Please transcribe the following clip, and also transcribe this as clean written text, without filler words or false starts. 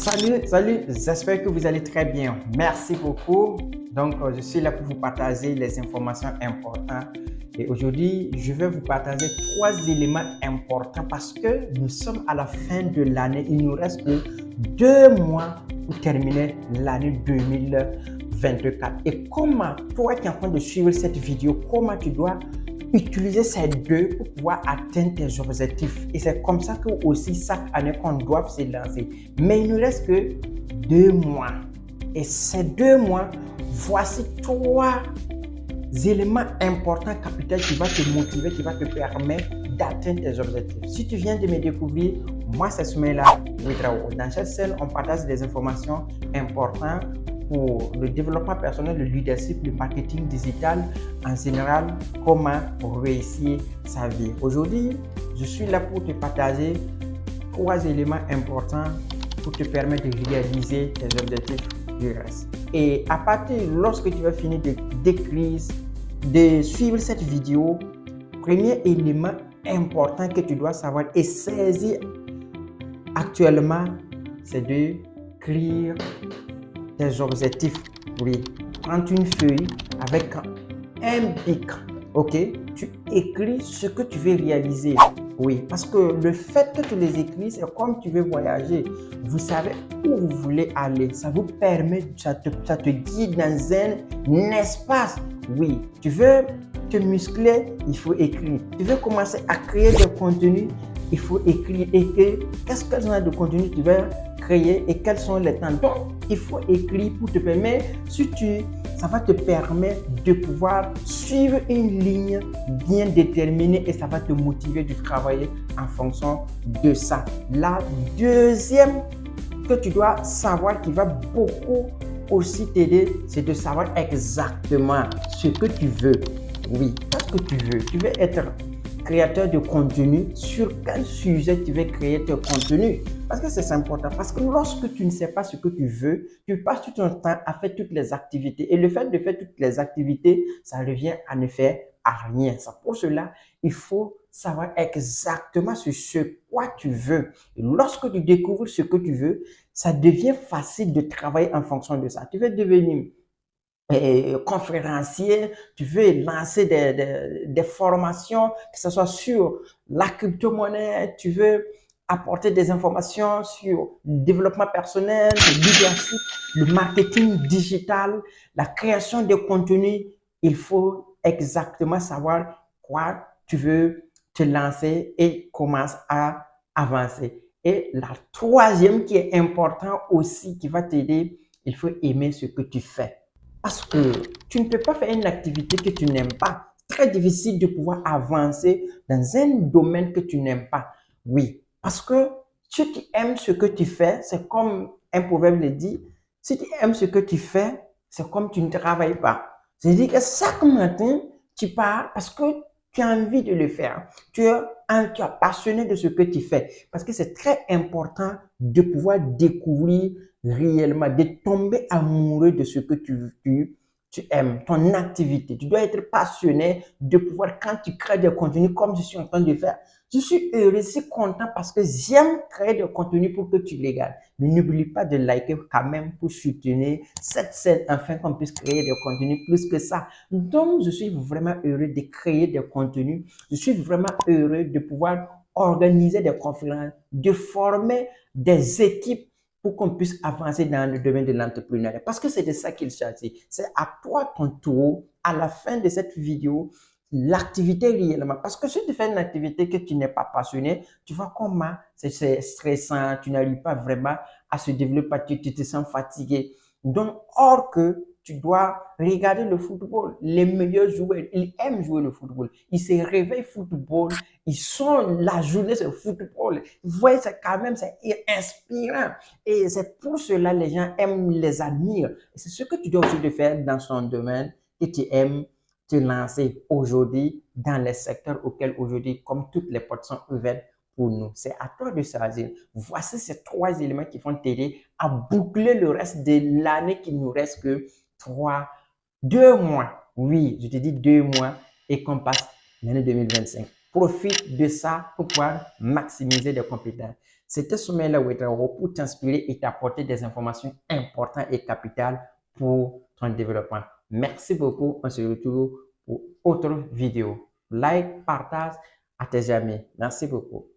Salut, j'espère que vous allez très bien. Merci beaucoup. Je suis là pour vous partager les informations importantes. Et aujourd'hui, je vais vous partager 3 éléments importants parce que nous sommes à la fin de l'année. Il nous reste que 2 mois pour terminer l'année 2024. Et comment, toi qui es en train de suivre cette vidéo, comment tu dois utiliser ces deux pour pouvoir atteindre tes objectifs. Et c'est comme ça que aussi chaque année qu'on doit se lancer. Mais il ne reste que 2 mois. Et ces 2 mois, voici 3 éléments importants, capitaux qui vont te motiver, qui vont te permettre d'atteindre tes objectifs. Si tu viens de me découvrir, moi c'est Soumaïla Ouedraogo. Dans cette chaîne, on partage des informations importantes pour le développement personnel, le leadership, le marketing digital, en général, comment réussir sa vie. Aujourd'hui, je suis là pour te partager 3 éléments importants pour te permettre de réaliser tes objectifs du reste. Et à partir, lorsque tu vas finir de suivre cette vidéo, premier élément important que tu dois savoir et saisir actuellement, c'est de créer tes objectifs. Oui, prends une feuille avec un bic, ok? Tu écris ce que tu veux réaliser. Oui, parce que le fait que tu les écris, c'est comme tu veux voyager. Vous savez où vous voulez aller. Ça vous permet, ça te guide dans un espace. Oui, tu veux te muscler, il faut écrire. Tu veux commencer à créer des contenus, il faut écrire. Et qu'est-ce que genre de contenu tu veux créer et quels sont les temps. Donc, il faut écrire pour te permettre, ça va te permettre de pouvoir suivre une ligne bien déterminée et ça va te motiver de travailler en fonction de ça. La deuxième que tu dois savoir qui va beaucoup aussi t'aider, c'est de savoir exactement ce que tu veux. Oui, qu'est-ce que tu veux? Tu veux être créateur de contenu, sur quel sujet tu veux créer ton contenu? Parce que c'est important. Parce que lorsque tu ne sais pas ce que tu veux, tu passes tout ton temps à faire toutes les activités. Et le fait de faire toutes les activités, ça revient à ne faire à rien. Pour cela, il faut savoir exactement ce quoi tu veux. Et lorsque tu découvres ce que tu veux, ça devient facile de travailler en fonction de ça. Tu veux devenir conférencier, tu veux lancer des formations, que ce soit sur la crypto-monnaie, tu veux apporter des informations sur le développement personnel, le leadership, le marketing digital, la création de contenu, il faut exactement savoir quoi tu veux te lancer et commencer à avancer. Et la troisième qui est important aussi, qui va t'aider, il faut aimer ce que tu fais. Parce que tu ne peux pas faire une activité que tu n'aimes pas. Très difficile de pouvoir avancer dans un domaine que tu n'aimes pas. Oui, parce que si tu aimes ce que tu fais, c'est comme un proverbe le dit, si tu aimes ce que tu fais, c'est comme tu ne travailles pas. C'est-à-dire que chaque matin, tu pars parce que tu as envie de le faire. Tu es passionné de ce que tu fais. Parce que c'est très important de pouvoir découvrir réellement, de tomber amoureux de ce que tu aimes, ton activité. Tu dois être passionné de pouvoir, quand tu crées des contenus comme je suis en train de faire, je suis heureux, je suis content parce que j'aime créer des contenus pour que tu les gardes. Mais n'oublie pas de liker quand même pour soutenir cette scène afin qu'on puisse créer des contenus plus que ça. Donc, je suis vraiment heureux de créer des contenus. Je suis vraiment heureux de pouvoir organiser des conférences, de former des équipes pour qu'on puisse avancer dans le domaine de l'entrepreneuriat. Parce que c'est de ça qu'il s'agit. C'est à toi ton tour, à la fin de cette vidéo, l'activité réellement. Parce que si tu fais une activité que tu n'es pas passionné, tu vois comment c'est stressant, tu n'arrives pas vraiment à se développer, tu te sens fatigué. Donc, or que tu dois regarder le football. Les meilleurs joueurs, ils aiment jouer le football. Ils se réveillent football. Ils sont, la journée, c'est football. Vous voyez, c'est quand même, c'est inspirant. Et c'est pour cela les gens aiment, les admirent. C'est ce que tu dois aussi faire dans son domaine que tu aimes te lancer aujourd'hui dans les secteurs auxquels aujourd'hui, comme toutes les portes sont ouvertes pour nous. C'est à toi de choisir. Voici ces 3 éléments qui vont t'aider à boucler le reste de l'année qui nous reste que 2 mois. Oui, je te dis 2 mois et qu'on passe l'année 2025. Profite de ça pour pouvoir maximiser des compétences. C'était Soumaïla Ouedraogo pour t'inspirer et t'apporter des informations importantes et capitales pour ton développement. Merci beaucoup. On se retrouve pour autre vidéo. Like, partage à tes amis. Merci beaucoup.